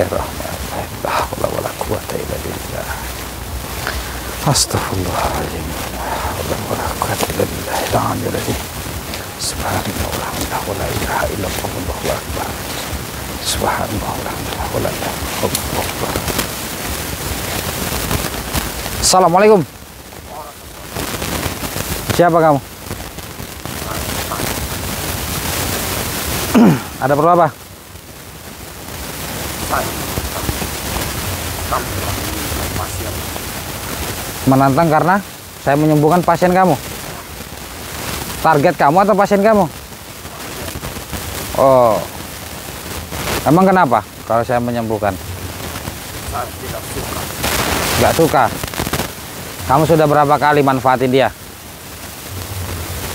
Bismillahirrahmanirrahim. La haula wala quwata illa billah. Astaghfirullahaladzim. La haula wala quwata illa billahil aliyyil azim. Subhanallah walhamdulillah wala ilaha illallah wallahu akbar. Subhanallah walhamdulillah wala ilaha illallah wallahu akbar. Assalamualaikum. Siapa kamu? Ada perlu apa? Menantang karena saya menyembuhkan pasien kamu. Target kamu atau pasien kamu? Oh, emang kenapa kalau saya menyembuhkan? Saya tidak suka. Gak suka? Kamu sudah berapa kali manfaatin dia?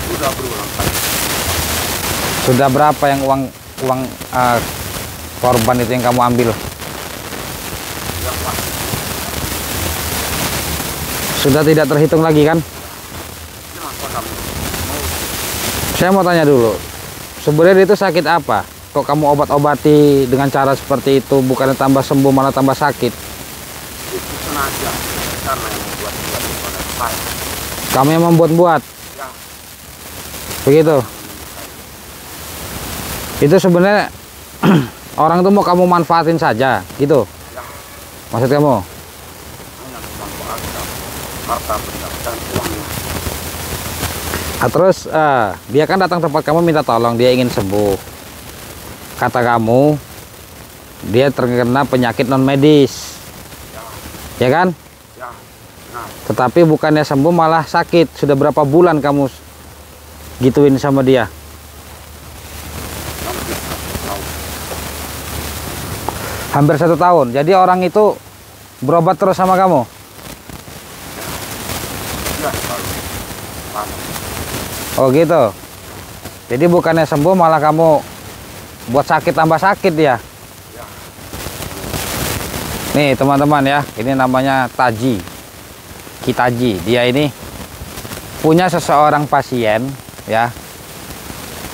Sudah berulang kali. Sudah berapa yang uang korban itu yang kamu ambil? Yang pasti. Sudah tidak terhitung lagi kan? Kenapa kamu mau? Saya mau tanya dulu, sebenarnya itu sakit apa? Kok kamu obat-obati dengan cara seperti itu, bukannya tambah sembuh malah tambah sakit? Itu sengaja karena yang membuat-buat kepada saya. Kamu yang membuat-buat? Ya, Begitu? Itu sebenarnya orang itu mau kamu manfaatin saja, gitu? ya, Maksud kamu? hanya memanfaatkan harta benda dan uangnya. Nah, terus dia kan datang tempat kamu minta tolong, dia ingin sembuh. Kata kamu, dia terkena penyakit non medis, Ya, ya kan? ya, nah, Tetapi bukannya sembuh malah sakit. Sudah berapa bulan kamu gituin sama dia? hampir 1 tahun. Hampir 1 tahun. Jadi orang itu berobat terus sama kamu? Ya, selalu panas. Oh gitu. Jadi bukannya sembuh malah kamu buat sakit tambah sakit ya? Ya, Nih teman-teman ya, ini namanya Taji, Kitaji. Dia ini punya seseorang pasien ya.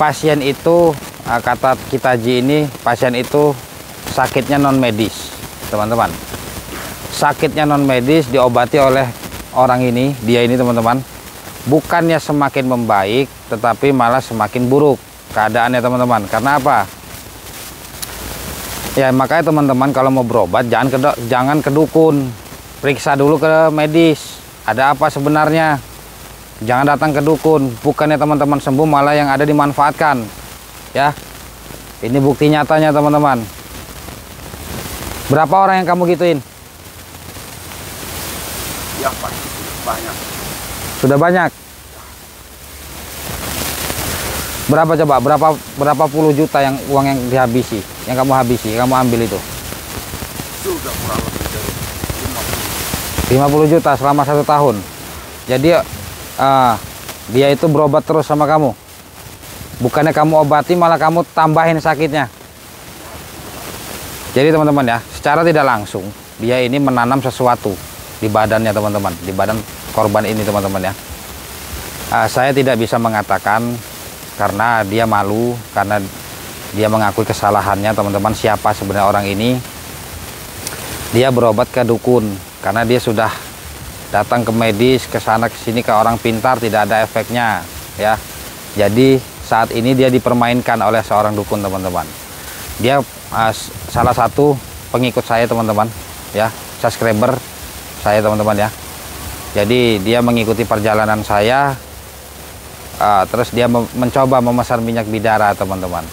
Pasien itu kata Kitaji ini, pasien itu sakitnya non medis, teman-teman. Sakitnya non medis diobati oleh orang ini, dia ini teman-teman. Bukannya semakin membaik, tetapi malah semakin buruk keadaannya teman-teman. Karena apa? Ya makanya teman-teman kalau mau berobat jangan ke dukun, periksa dulu ke medis. Ada apa sebenarnya? Jangan datang ke dukun. Bukannya teman-teman sembuh malah yang ada dimanfaatkan. Ya, ini bukti nyatanya teman-teman. Berapa orang yang kamu gituin? yang pasti banyak. Sudah banyak. Berapa coba? Berapa puluh juta yang uang yang dihabisi, yang kamu habisi, yang kamu ambil itu? Sudah kurang lebih dari 50 juta selama 1 tahun. Jadi dia itu berobat terus sama kamu. Bukannya kamu obati malah kamu tambahin sakitnya. Jadi teman-teman ya, secara tidak langsung dia ini menanam sesuatu di badannya teman-teman, di badan korban ini teman-teman ya. Saya tidak bisa mengatakan karena dia malu, karena dia mengakui kesalahannya teman-teman. Siapa sebenarnya orang ini? Dia berobat ke dukun karena dia sudah datang ke medis, ke sana ke sini ke orang pintar, tidak ada efeknya ya. Jadi saat ini dia dipermainkan oleh seorang dukun teman-teman. Dia salah satu pengikut saya teman-teman ya, subscriber saya teman-teman ya. Jadi dia mengikuti perjalanan saya, terus dia mencoba memesan minyak bidara teman-teman.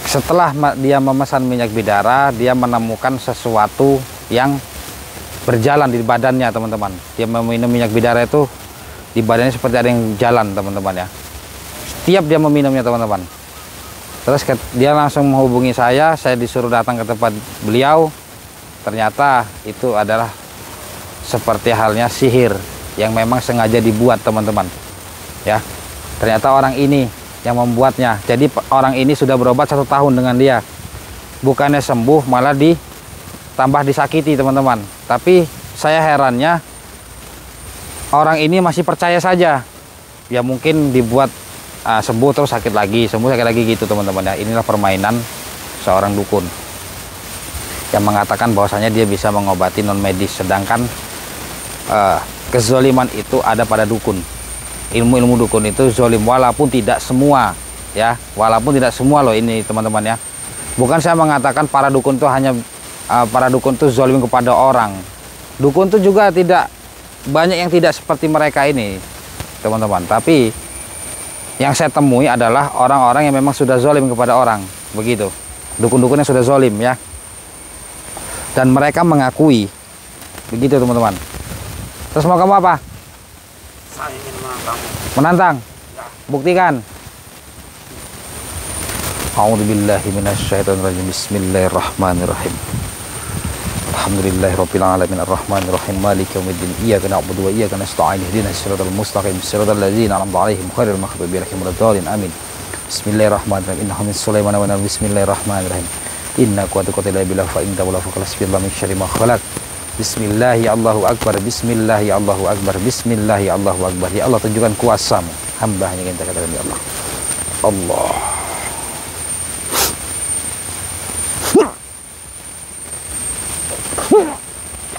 Setelah dia memesan minyak bidara, dia menemukan sesuatu yang berjalan di badannya teman-teman. Dia meminum minyak bidara itu di badannya seperti ada yang jalan teman-teman ya. Setiap dia meminumnya teman-teman. Terus dia langsung menghubungi saya disuruh datang ke tempat beliau. Ternyata itu adalah seperti halnya sihir yang memang sengaja dibuat teman-teman ya. Ternyata orang ini yang membuatnya. Jadi orang ini sudah berobat 1 tahun dengan dia, bukannya sembuh malah ditambah disakiti teman-teman. Tapi saya herannya orang ini masih percaya saja. Ya mungkin dibuat sembuh terus sakit lagi, sembuh sakit lagi gitu teman-teman ya. Inilah permainan seorang dukun. yang mengatakan bahwasanya dia bisa mengobati non medis, sedangkan kezoliman itu ada pada dukun. Ilmu-ilmu dukun itu zolim, walaupun tidak semua ya, walaupun tidak semua loh ini teman-teman ya. Bukan saya mengatakan para dukun itu hanya para dukun itu zolim kepada orang. Dukun itu juga tidak banyak yang tidak seperti mereka ini teman-teman, tapi yang saya temui adalah orang-orang yang memang sudah zolim kepada orang, begitu. Dukun-dukun yang sudah zolim ya, dan mereka mengakui begitu teman-teman. Terus mau kamu apa? Saya ingin menantangmu. Menantang? Ya. Buktikan. A'udzubillahi minasyaitonirrajim. Bismillahirrahmanirrahim. Alhamdulillahirabbil alamin arrahmanirrahim maliki yaumiddin iyyaka na'budu wa iyyaka nasta'in ihdinas siratal mustaqim siratal ladzina an'amta 'alaihim ghairil maghdubi 'alaihim waladdallin amin. Bismillahirrahmanirrahim. Innahu min Sulaiman wa innahu bismillahirrahmanirrahim. Inna quwwata billah fa in tawalla faqlasbillah min syarri ma khalaq. Bismillahi Allahu Akbar. Bismillahi Allahu Akbar. Bismillahi Allahu Akbar. Ya Allah, tunjukkan kuasamu, hamba hanya ingin katakan ya Allah. Allah.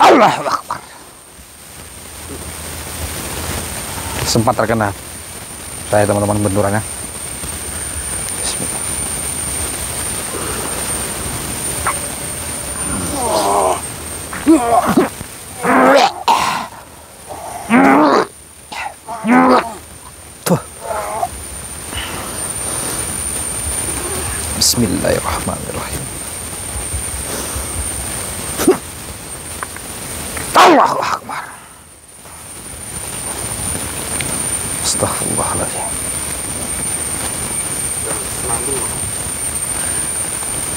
Allahu Akbar. Sempat terkena saya teman-teman benturannya. Bismillah. Tuh. Bismillahirrahmanirrahim. Allahu Akbar. Astaghfirullahaladzim.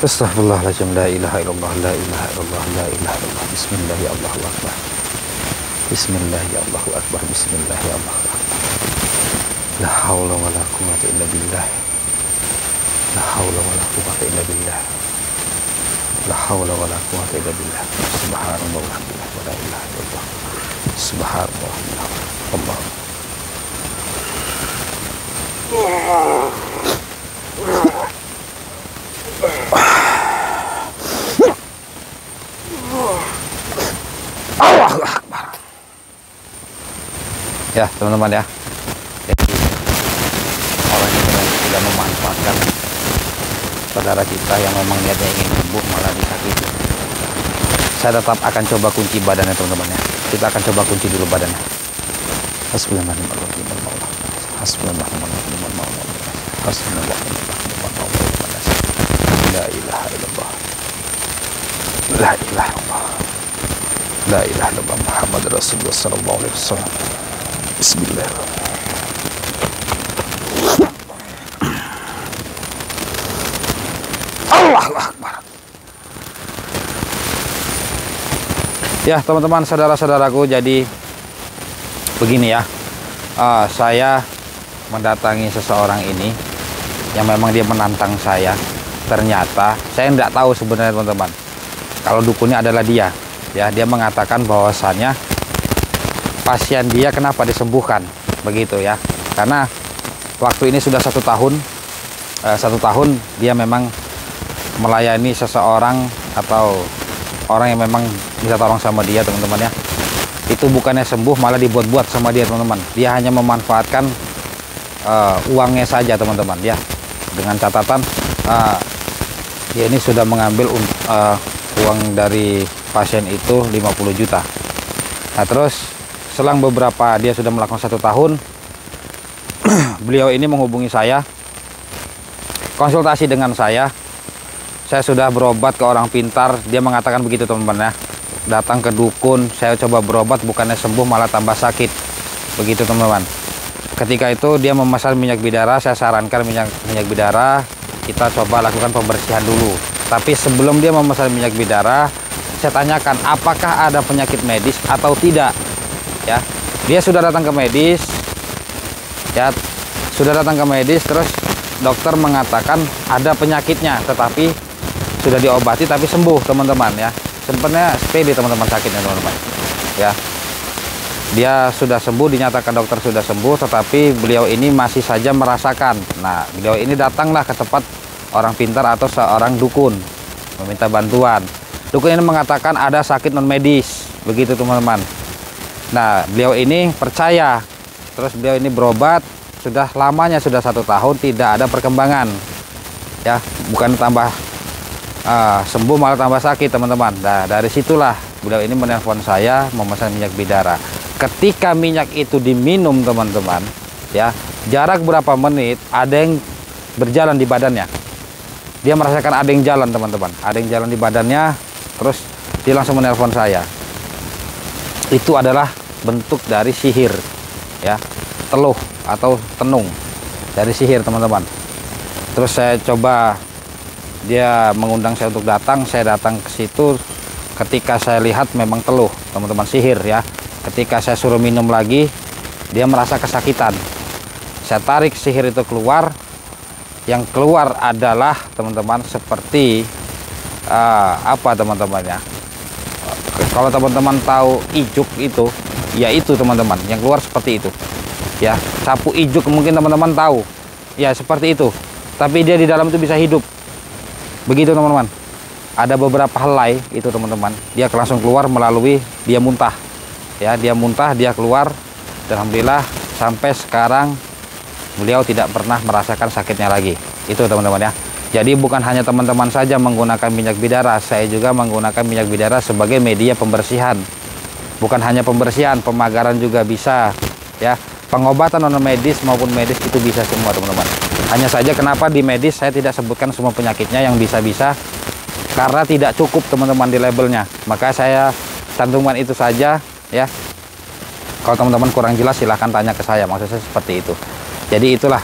Astaghfirullahaladzim. La ilaha illallah. La ilaha illallah. La ilaha illallah. Bismillah ya Allahu Akbar. Bismillah ya Allahu Akbar. Bismillah ya Allahu Akbar. La hawla wa la quwwata illa billah. La hawla wa la quwwata illa billah. La hawla wa la quwwata illa billah. Subhanallah walhamdulillah wa la ilaha illallah. Subhanallah walhamdulillah. Allahu Akbar. Ya teman-teman ya, orang yang tidak memanfaatkan saudara kita yang memang niatnya ingin sembuh malah disakiti. Saya tetap akan coba kunci badannya teman-teman ya. Kita akan coba kunci dulu badannya. Hasbunallahumma la ilaha illallah. La ilaha illallah. La ilaha illallah Muhammad Rasulullah sallallahu alaihi wasallam. Bismillah. Allahu Akbar. Ya teman-teman, saudara-saudaraku, jadi begini ya, saya mendatangi seseorang ini yang memang dia menantang saya. Ternyata saya tidak tahu sebenarnya teman-teman, kalau dukunnya adalah dia ya. Dia mengatakan bahwasannya pasien dia kenapa disembuhkan begitu ya, karena waktu ini sudah 1 tahun. 1 tahun dia memang melayani seseorang atau orang yang memang bisa tolong sama dia teman-teman ya. Itu bukannya sembuh, malah dibuat-buat sama dia teman-teman. Dia hanya memanfaatkan uangnya saja teman-teman ya, dengan catatan dia ini sudah mengambil uang dari pasien itu 50 juta. Nah terus selang beberapa, dia sudah melakukan 1 tahun, beliau ini menghubungi saya, konsultasi dengan saya sudah berobat ke orang pintar. Dia mengatakan begitu teman-teman ya, datang ke dukun, saya coba berobat, bukannya sembuh malah tambah sakit begitu teman-teman. Ketika itu dia memesan minyak bidara, saya sarankan minyak bidara kita coba lakukan pembersihan dulu. Tapi sebelum dia memesan minyak bidara, saya tanyakan apakah ada penyakit medis atau tidak ya. Dia sudah datang ke medis ya, terus dokter mengatakan ada penyakitnya, tetapi sudah diobati tapi sembuh teman-teman ya. Sebenarnya sepele teman-teman sakitnya teman-teman ya. Dia sudah sembuh, dinyatakan dokter sudah sembuh, tetapi beliau ini masih saja merasakan. Nah beliau ini datanglah ke tempat orang pintar atau seorang dukun, meminta bantuan. Dukun ini mengatakan ada sakit non medis, begitu teman-teman. Nah, beliau ini percaya, terus beliau ini berobat, sudah lamanya sudah 1 tahun tidak ada perkembangan, ya, bukan tambah sembuh malah tambah sakit teman-teman. Nah, dari situlah beliau ini menelpon saya memesan minyak bidara. Ketika minyak itu diminum teman-teman, ya, jarak berapa menit ada yang berjalan di badannya. Dia merasakan ada yang jalan teman-teman, ada yang jalan di badannya, terus dia langsung menelpon saya. Itu adalah bentuk dari sihir, ya, teluh atau tenung dari sihir teman-teman. Terus saya coba, dia mengundang saya untuk datang, saya datang ke situ. Ketika saya lihat memang teluh teman-teman, sihir ya. Ketika saya suruh minum lagi, dia merasa kesakitan. Saya tarik sihir itu keluar, yang keluar adalah teman-teman seperti apa teman-teman ya, kalau teman-teman tahu ijuk itu, ya itu teman-teman yang keluar seperti itu ya. Sapu ijuk mungkin teman-teman tahu ya, seperti itu, tapi dia di dalam itu bisa hidup, begitu teman-teman. Ada beberapa helai itu teman-teman, dia langsung keluar melalui dia muntah ya, dia muntah, dia keluar, dan alhamdulillah sampai sekarang beliau tidak pernah merasakan sakitnya lagi. Itu teman-teman ya. Jadi bukan hanya teman-teman saja menggunakan minyak bidara, saya juga menggunakan minyak bidara sebagai media pembersihan. Bukan hanya pembersihan, pemagaran juga bisa ya. Pengobatan non medis maupun medis itu bisa semua teman-teman. Hanya saja kenapa di medis saya tidak sebutkan semua penyakitnya yang bisa-bisa, karena tidak cukup teman-teman di labelnya. Maka saya cantumkan itu saja ya. Kalau teman-teman kurang jelas silahkan tanya ke saya, maksud saya seperti itu. Jadi itulah,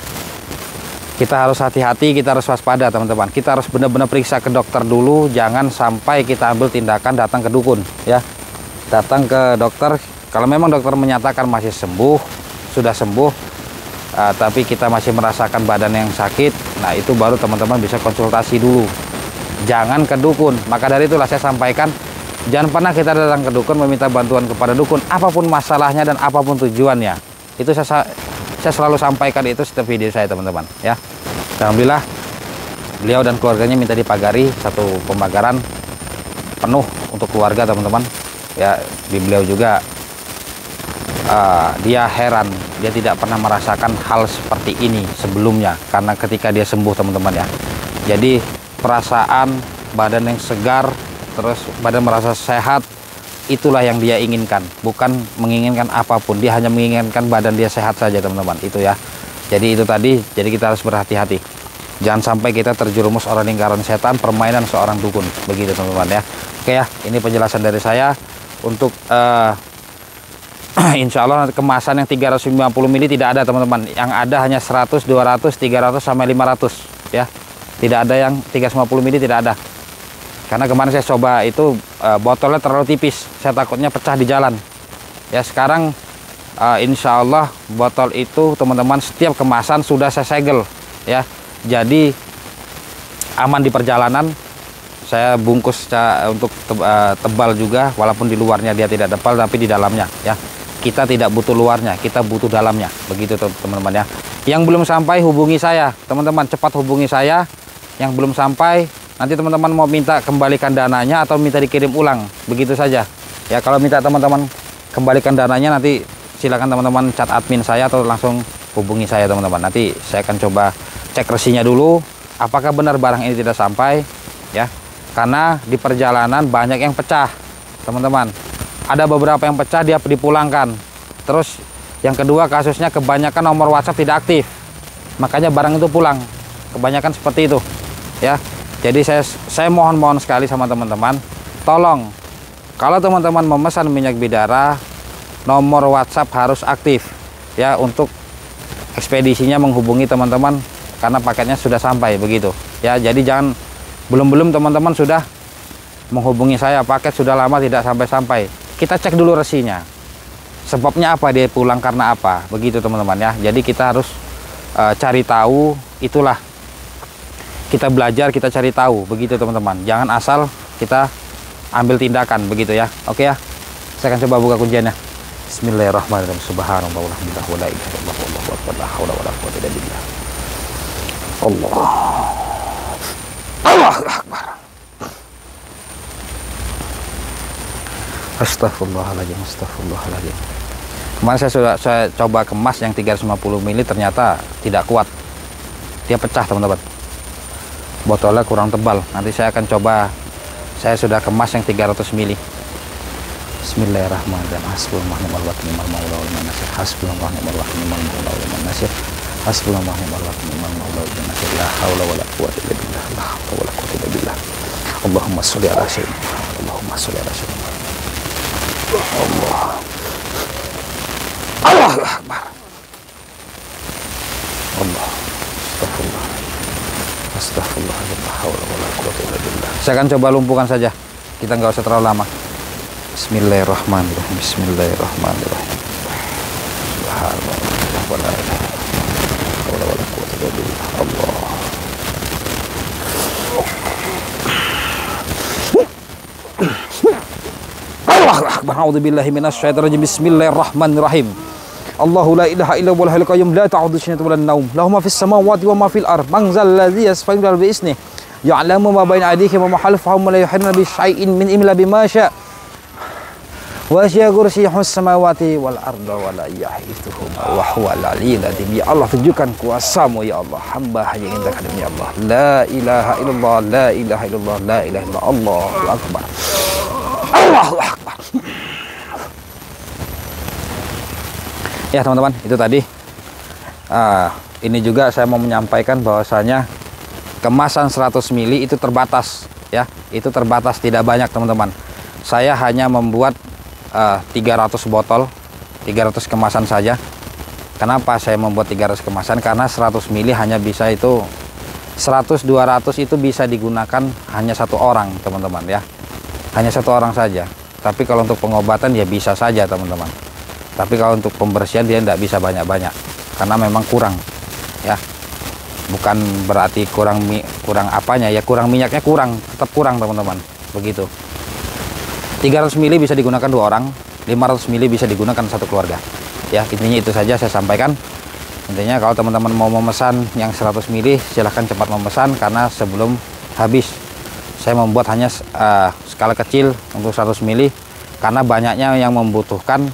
kita harus hati-hati, kita harus waspada teman-teman. Kita harus benar-benar periksa ke dokter dulu, jangan sampai kita ambil tindakan datang ke dukun ya. Datang ke dokter, kalau memang dokter menyatakan masih sembuh, sudah sembuh, tapi kita masih merasakan badan yang sakit, nah itu baru teman-teman bisa konsultasi dulu, jangan ke dukun. Maka dari itulah saya sampaikan, jangan pernah kita datang ke dukun meminta bantuan kepada dukun, apapun masalahnya dan apapun tujuannya. Itu saya selalu sampaikan itu setiap video saya teman-teman ya. Alhamdulillah beliau dan keluarganya minta dipagari, satu pemagaran penuh untuk keluarga teman-teman ya. Di beliau juga dia heran, dia tidak pernah merasakan hal seperti ini sebelumnya, karena ketika dia sembuh teman-teman ya. Jadi perasaan badan yang segar, terus badan merasa sehat, itulah yang dia inginkan, bukan menginginkan apapun. Dia hanya menginginkan badan dia sehat saja teman-teman, itu ya. Jadi itu tadi, jadi kita harus berhati-hati, jangan sampai kita terjerumus orang lingkaran setan, permainan seorang dukun, begitu teman-teman ya. Oke ya, ini penjelasan dari saya untuk insya Allah kemasan yang 350 ml tidak ada teman-teman, yang ada hanya 100, 200, 300 sampai 500 ya. Tidak ada yang 350 ml, tidak ada. Karena kemarin saya coba itu botolnya terlalu tipis, saya takutnya pecah di jalan. Ya sekarang insya Allah botol itu teman-teman setiap kemasan sudah saya segel ya. Jadi aman di perjalanan. Saya bungkus untuk tebal juga, walaupun di luarnya dia tidak tebal tapi di dalamnya ya. Kita tidak butuh luarnya, kita butuh dalamnya. Begitu teman-teman ya. Yang belum sampai hubungi saya, teman-teman, cepat hubungi saya. Yang belum sampai, nanti teman-teman mau minta kembalikan dananya atau minta dikirim ulang, begitu saja ya. Kalau minta teman-teman kembalikan dananya, nanti silakan teman-teman chat admin saya atau langsung hubungi saya teman-teman. Nanti saya akan coba cek resinya dulu, apakah benar barang ini tidak sampai ya. Karena di perjalanan banyak yang pecah teman-teman, ada beberapa yang pecah, dia dipulangkan. Terus yang kedua, kasusnya kebanyakan nomor WhatsApp tidak aktif, makanya barang itu pulang, kebanyakan seperti itu ya. Jadi saya mohon sekali sama teman-teman, tolong kalau teman-teman memesan minyak bidara, nomor WhatsApp harus aktif ya, untuk ekspedisinya menghubungi teman-teman karena paketnya sudah sampai, begitu ya. Jadi jangan belum teman-teman sudah menghubungi saya, paket sudah lama tidak sampai-sampai. Kita cek dulu resinya, sebabnya apa dia pulang, karena apa, begitu teman-teman ya. Jadi kita harus cari tahu, itulah kita belajar, kita cari tahu, begitu teman-teman. Jangan asal kita ambil tindakan, begitu ya. Oke ya, saya akan coba buka kunciannya. Bismillahirrahmanirrahim. Subhanallah walhamdulillah wala ilaha illallah wallahu akbar, la haula wala quwwata illa billah. Allah akbar. Astagfirullahaladzim, astagfirullahaladzim. Kemarin saya coba kemas yang 350 ml, ternyata tidak kuat. Dia pecah teman-teman. Botolnya kurang tebal. Nanti saya akan coba, saya sudah kemas yang 300 ml. Bismillahirrahmanirrahim. Hasbunallahu wa ni'mal wakil, ni'mal maula wa ni'mal nasir. Hasbunallahu wa ni'mal wakil, ni'mal maula wa ni'mal nasir. Hasbunallahu wa ni'mal wakil, ni'mal maula wa ni'mal nasir. La haula wala quwwata illa billah. La haula wala quwwata illa billah. Allahumma sholli ala sayyidina Muhammad. Allahumma sholli ala sayyidina Muhammad. Allah. Allahu akbar. Allah. Astagfirullah. Astagfirullahaladzim. La haula wala quwwata illa billah. Saya akan coba lumpuhkan saja. Kita nggak usah terlalu lama. Bismillahirrahmanirrahim. Bismillahirrahmanirrahim. Subhanallah. Wala haula wala quwwata illa billah. Allah. Allahu akbar. A'udzubillahi minasyaitonir rajim. Bismillahirrahmanirrahim. Allahu la ilaha illa huwal hayyul qayyum la ta'khudhuhu sinatun wa la nawm. Lahu ma fis samawati wa ma fil ardh. Man zal ladzi yashfa'u bi isnihi. Ya'lamu ma baina aydihim wa ma khalfahum wa la yuhituna bi syai'in min ilmihi bima syaa. Wa syaa kursiyyuhus samawati wal arda wa la yahiduhuma wa huwal aliyyul azim. Ya Allah, tunjukkan kuasa-Mu ya Allah. Hamba hanya ingin dekat ya Allah. La ilaha illallah, la ilaha illallah, la ilaha illallah. Allahu akbar. Allahu akbar. Ya teman-teman, itu tadi. Ini juga saya mau menyampaikan bahwasanya kemasan 100 ml itu terbatas, ya. Itu terbatas, tidak banyak teman-teman. Saya hanya membuat 300 botol, 300 kemasan saja. Kenapa saya membuat 300 kemasan? Karena 100 ml hanya bisa itu 100-200 itu bisa digunakan hanya satu orang teman-teman ya. Hanya satu orang saja. Tapi kalau untuk pengobatan ya bisa saja teman-teman. Tapi kalau untuk pembersihan dia tidak bisa banyak-banyak karena memang kurang ya. Bukan berarti kurang apanya ya, kurang minyaknya, tetap kurang teman-teman. Begitu. 300 ml bisa digunakan 2 orang, 500 ml bisa digunakan satu keluarga. Ya, intinya itu saja saya sampaikan. Intinya kalau teman-teman mau memesan yang 100 ml silahkan cepat memesan karena sebelum habis. Saya membuat hanya skala kecil untuk 100 ml karena banyaknya yang membutuhkan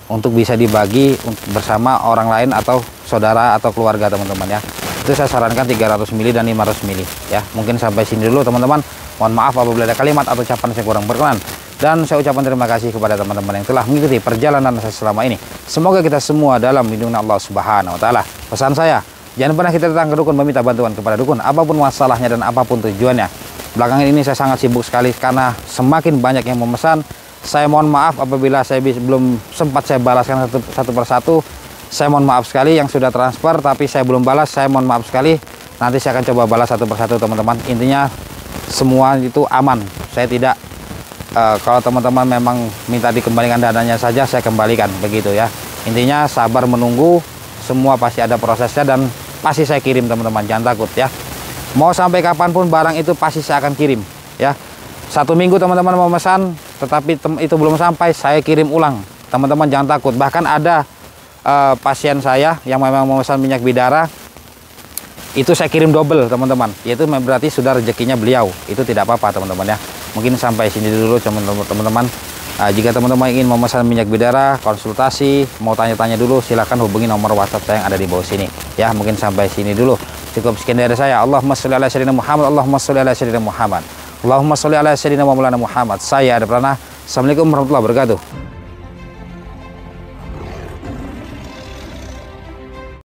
untuk bisa dibagi bersama orang lain atau saudara atau keluarga teman-teman ya. Itu saya sarankan 300 ml dan 500 ml ya. Mungkin sampai sini dulu teman-teman. Mohon maaf apabila ada kalimat atau ucapan saya kurang berkenan. Dan saya ucapkan terima kasih kepada teman-teman yang telah mengikuti perjalanan saya selama ini. Semoga kita semua dalam lindungan Allah Subhanahu wa taala. Pesan saya, jangan pernah kita datang ke dukun meminta bantuan kepada dukun apapun masalahnya dan apapun tujuannya. Belakangan ini saya sangat sibuk sekali karena semakin banyak yang memesan. Saya mohon maaf apabila saya belum sempat saya balaskan satu persatu. Saya mohon maaf sekali yang sudah transfer tapi saya belum balas. Saya mohon maaf sekali. Nanti saya akan coba balas satu persatu teman-teman. Intinya semua itu aman. Saya tidak kalau teman-teman memang minta dikembalikan dananya saja, saya kembalikan begitu ya. Intinya sabar menunggu. Semua pasti ada prosesnya dan pasti saya kirim teman-teman. Jangan takut ya. Mau sampai kapanpun barang itu pasti saya akan kirim ya. 1 minggu teman-teman mau memesan tetapi itu belum sampai, saya kirim ulang. Teman-teman jangan takut. Bahkan ada pasien saya yang memang memesan minyak bidara, itu saya kirim double teman-teman. Yaitu berarti sudah rezekinya beliau. Itu tidak apa-apa teman-teman ya. Mungkin sampai sini dulu teman-teman. Jika teman-teman ingin memesan minyak bidara, konsultasi, mau tanya-tanya dulu, silahkan hubungi nomor WhatsApp saya yang ada di bawah sini. Ya, mungkin sampai sini dulu. Cukup sekian dari saya. Allahumma sholli ala sayyidina Muhammad. Allahumma sholli ala sayyidina Muhammad. Allahumma sholli ala sayyidina Maulana Muhammad. Saya ada Prana. Assalamualaikum warahmatullahi wabarakatuh.